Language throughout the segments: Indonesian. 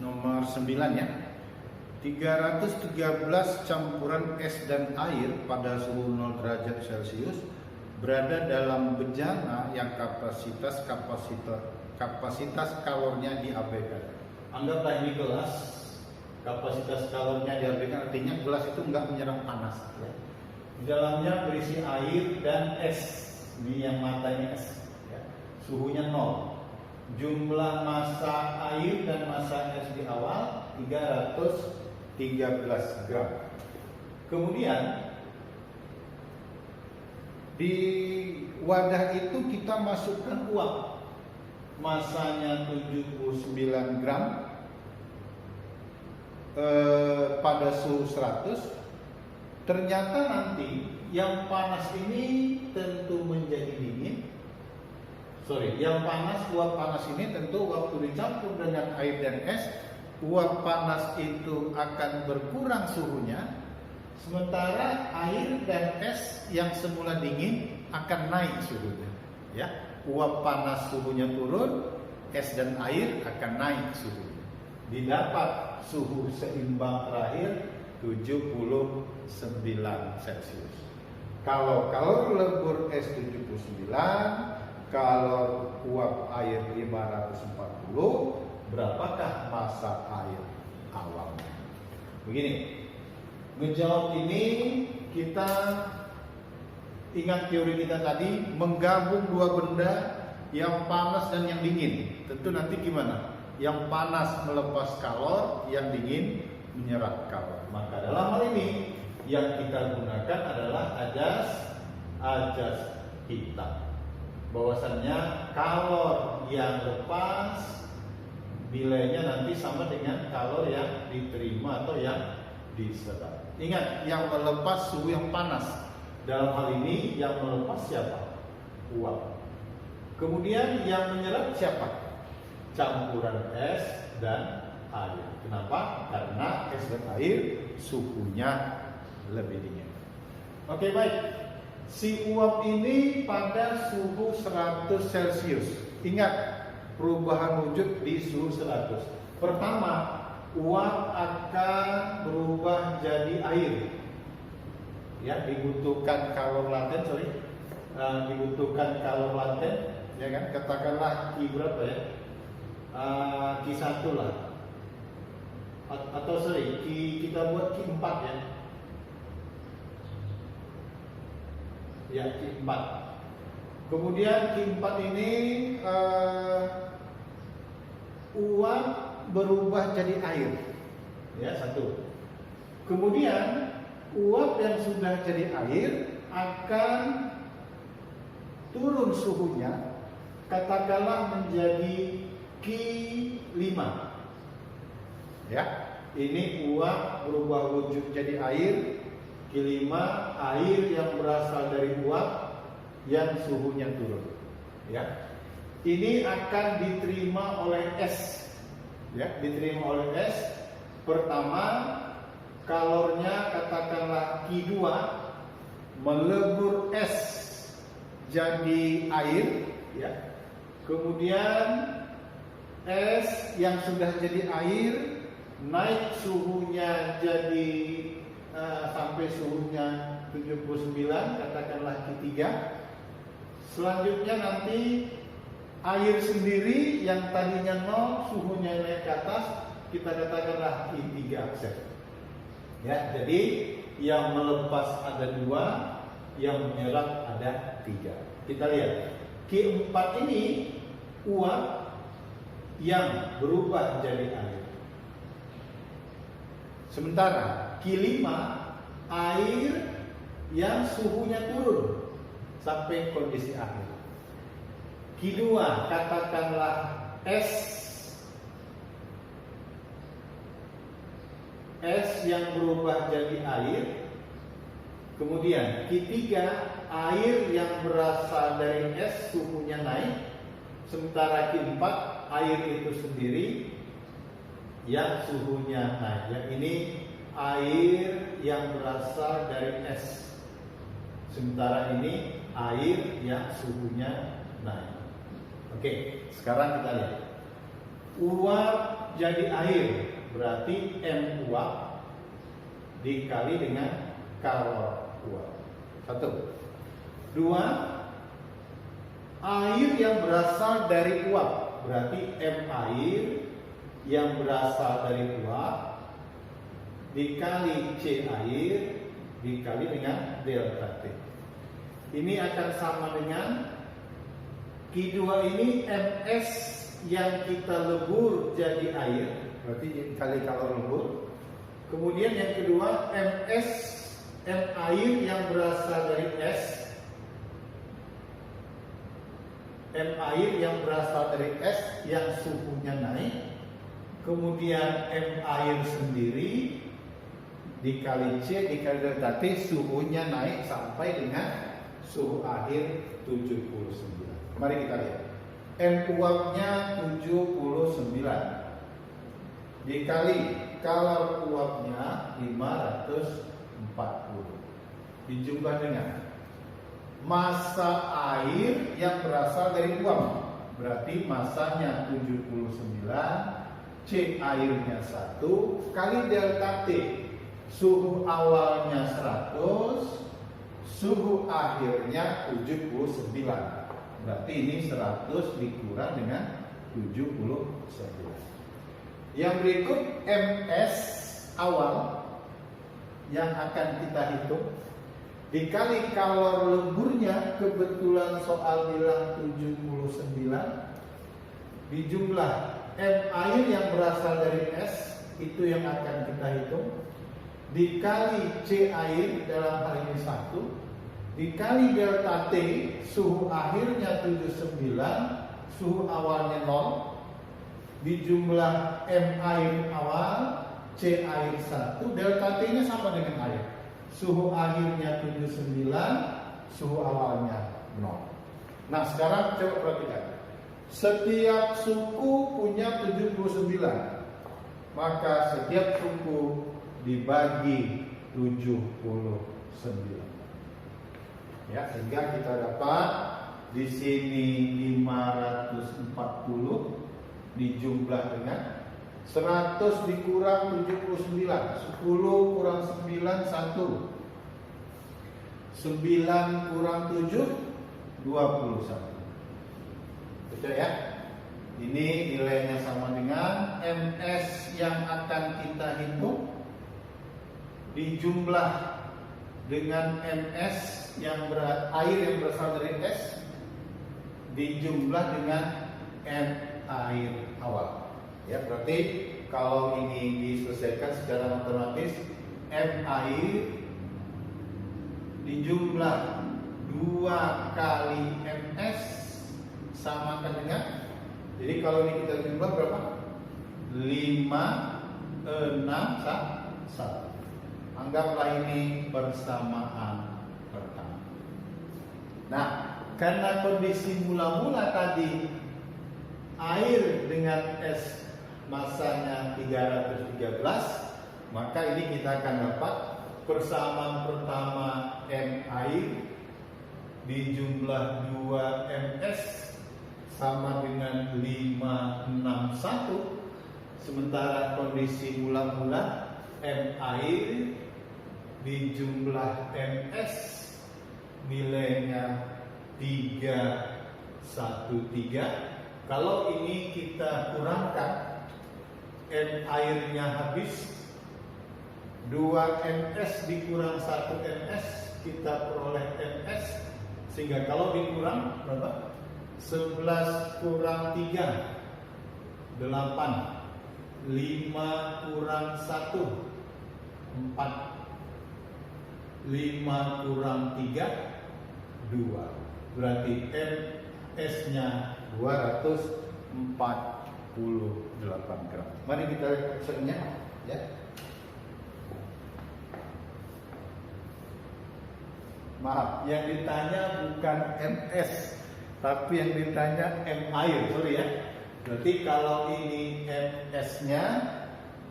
nomor 9 ya. 313 campuran es dan air pada suhu 0 derajat Celcius berada dalam bejana yang kapasitas kalornya diabaikan. Anggaplah ini gelas, kapasitas kalornya diabaikan, artinya gelas itu enggak menyerap panas ya. Di dalamnya berisi air dan es, ini yang matanya es ya. Suhunya 0. Jumlah massa air dan massa es di awal 313 gram. Kemudian di wadah itu kita masukkan uap, massanya 79 gram pada suhu 100. Ternyata nanti yang panas ini tentu menjadi dingin. Yang panas, uap panas ini tentu waktu dicampur dengan air dan es, uap panas itu akan berkurang suhunya, sementara air dan es yang semula dingin akan naik suhunya. Ya, uap panas suhunya turun, es dan air akan naik suhunya. Didapat suhu seimbang terakhir 79 Celcius. Kalau lebur es 79, kalau uap air 540, berapakah massa air awalnya? Begini, menjawab ini kita ingat teori kita tadi, menggabung dua benda yang panas dan yang dingin. Tentu nanti gimana? Yang panas melepas kalor, yang dingin menyerap kalor. Maka dalam hal ini yang kita gunakan adalah ajas hitam. Bahwasannya kalor yang lepas nilainya nanti sama dengan kalor yang diterima atau yang diserap. Ingat, yang melepas suhu yang panas. Dalam hal ini yang melepas siapa? Uap. Kemudian yang menyerap siapa? Campuran es dan air. Kenapa? Karena es dan air suhunya lebih dingin. Oke, baik. Si uap ini pada suhu 100 Celcius. Ingat, perubahan wujud di suhu 100. Pertama, uap akan berubah jadi air. Ya, dibutuhkan kalor laten, dibutuhkan kalor laten, ya kan? Katakanlah Q berapa ya? Q1 lah. Atau kita buat Q4 ya. Ya, Q4. Kemudian Q4 ini uap berubah jadi air. Ya, satu. Kemudian uap yang sudah jadi air akan turun suhunya, katakanlah menjadi Q5. Ya, ini uap berubah wujud jadi air. Q5, air yang berasal dari uap yang suhunya turun. Ya, ini akan diterima oleh es. Ya, diterima oleh es. Pertama, kalornya katakanlah Q2, melebur es jadi air. Ya, kemudian es yang sudah jadi air naik suhunya jadi sampai suhunya 79, katakanlah Q3. Selanjutnya nanti air sendiri yang tadinya 0 suhunya naik ke atas, kita katakanlah Q3 aksen. Ya, jadi yang melepas ada 2, yang menyerap ada 3. Kita lihat Q4 ini uap yang berubah jadi air. Sementara Q5 air yang suhunya turun sampai kondisi akhir. Q2 katakanlah es yang berubah jadi air. Kemudian Q3 air yang berasal dari es suhunya naik. Sementara Q4 air itu sendiri yang suhunya naik. Yang ini air yang berasal dari es. Sementara ini air yang suhunya naik. Oke, sekarang kita lihat. uap jadi air, berarti M uap dikali dengan kalor uap. 1. 2. Air yang berasal dari uap, berarti M air yang berasal dari uap dikali C air dikali dengan delta T. Ini akan sama dengan Q2 ini MS yang kita lebur jadi air, berarti dikali kalor lebur. Kemudian yang kedua MS M air yang berasal dari S, M air yang berasal dari S yang suhunya naik. Kemudian M air sendiri dikali C dikali delta T, suhunya naik sampai dengan suhu akhir 79. Mari kita lihat. M uapnya 79 dikali kalor uapnya 540 dijumlah dengan massa air yang berasal dari uap, berarti massanya 79, C airnya 1 kali delta T, suhu awalnya 100, suhu akhirnya 79. Berarti ini 100 dikurang dengan 79. Yang berikut MS awal yang akan kita hitung dikali kalor leburnya, kebetulan soal bilang 79, dijumlah M air yang berasal dari S, itu yang akan kita hitung, dikali C air dalam hal ini 1, dikali delta T, suhu akhirnya 79, suhu awalnya 0, dijumlah M air awal, C air 1, delta T nya sama dengan air, suhu akhirnya 79, suhu awalnya 0. Nah sekarang coba perhatikan, setiap suku punya 79, maka setiap suku dibagi 79. Ya, sehingga kita dapat di sini 540 dijumlah dengan 100 dikurang 79, 10 kurang 9 1, 9 kurang 7 21. Betul ya? Ini nilainya sama dengan MS yang akan kita hitung dijumlah dengan MS yang air yang berasal dari S dijumlah dengan M air awal. Ya, berarti kalau ini diselesaikan secara matematis, M air dijumlah 2 kali MS samakan dengan, jadi kalau ini kita jumlah berapa? 5, 6, 1. Anggaplah ini bersamaan pertama. Nah, karena kondisi mula-mula tadi air dengan S massanya 313, maka ini kita akan dapat persamaan pertama M air dijumlah 2 MS sama dengan 561. Sementara kondisi mula-mula M air dijumlah MS nilainya 313. Kalau ini kita kurangkan, M airnya habis, 2 MS dikurang 1 MS, kita peroleh MS, sehingga kalau dikurang berapa? 11 kurang 3 8, 5 kurang 1 4, 5 kurang 3 2. Berarti MS-nya 248 gram. Mari kita lihat hasilnya ya. Maaf, yang ditanya bukan MS, tapi yang ditanya M air, sorry ya. Berarti kalau ini MS-nya,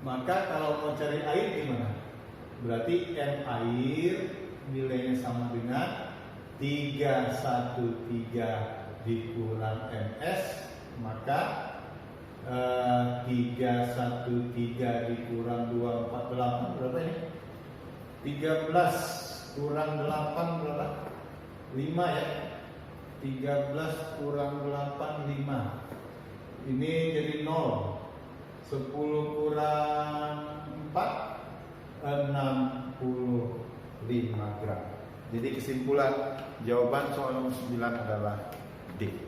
maka kalau mau cari air gimana? Berarti M air nilainya sama dengan 313 dikurang MS, maka 313 dikurang 248 berapa ini? 13 kurang 8 berapa? 5 ya. 13 kurang 8 5. Ini jadi 0. 10 kurang 4 65 gram. Jadi kesimpulan jawaban soal nomor 9 adalah D.